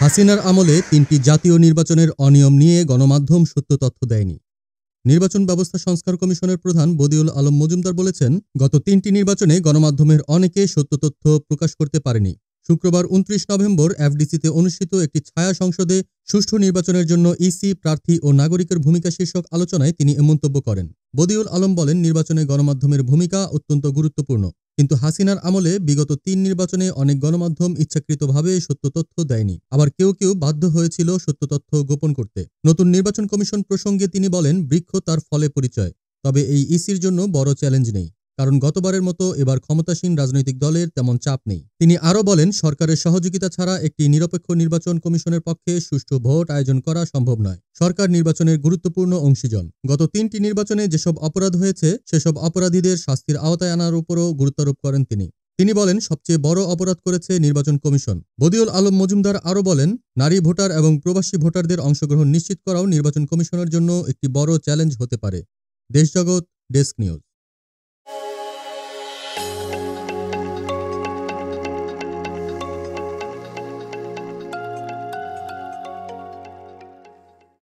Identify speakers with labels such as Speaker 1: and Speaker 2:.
Speaker 1: হাসিনার আমলে ৩টি জাতীয় নির্বাচনের অনিয়ম নিয়ে গণমাধ্যম সত্য তথ্য দেয়নি। নির্বাচন ব্যবস্থা সংস্কার কমিশনের প্রধান বদিউল আলম মজুমদার বলেছেন, গত ৩টি নির্বাচনে গণমাধ্যমের অনেকে সত্য তথ্য প্রকাশ করতে পারেনি। শুক্রবার ২৯ নভেম্বর এফডিসিতে অনুষ্ঠিত একটি ছায়া সংসদে সুষ্ঠু নির্বাচনের জন্য ইসি, প্রার্থী ও নাগরিকের ভূমিকা শীর্ষক আলোচনায় তিনি এ মন্তব্য করেন। বদিউল আলম বলেন, নির্বাচনে গণমাধ্যমের ভূমিকা অত্যন্ত গুরুত্বপূর্ণ। কিন্তু হাসিনার আমলে বিগত ৩ নির্বাচনে অনেক গণমাধ্যম ইচ্ছাকৃতভাবে সত্য তথ্য দেয়নি। আবার কেউ কেউ বাধ্য হয়েছিল সত্য তথ্য গোপন করতে। নতুন নির্বাচন কমিশন প্রসঙ্গে তিনি বলেন, বৃক্ষ তার ফলে পরিচয়। তবে এই ইসির জন্য বড় চ্যালেঞ্জ নেই, কারণ গতবারের মতো এবার ক্ষমতাসীন রাজনৈতিক দলের তেমন চাপ নেই। তিনি আরও বলেন, সরকারের সহযোগিতা ছাড়া একটি নিরপেক্ষ নির্বাচন কমিশনের পক্ষে সুষ্ঠু ভোট আয়োজন করা সম্ভব নয়। সরকার নির্বাচনের গুরুত্বপূর্ণ অংশীজন। গত ৩টি নির্বাচনে যেসব অপরাধ হয়েছে সেসব অপরাধীদের শাস্তির আওতায় আনার উপরও গুরুত্বারোপ করেন তিনি। তিনি বলেন, সবচেয়ে বড় অপরাধ করেছে নির্বাচন কমিশন। বদিউল আলম মজুমদার আরও বলেন, নারী ভোটার এবং প্রবাসী ভোটারদের অংশগ্রহণ নিশ্চিত করাও নির্বাচন কমিশনের জন্য একটি বড় চ্যালেঞ্জ হতে পারে। দেশজগৎ ডেস্ক নিউজ।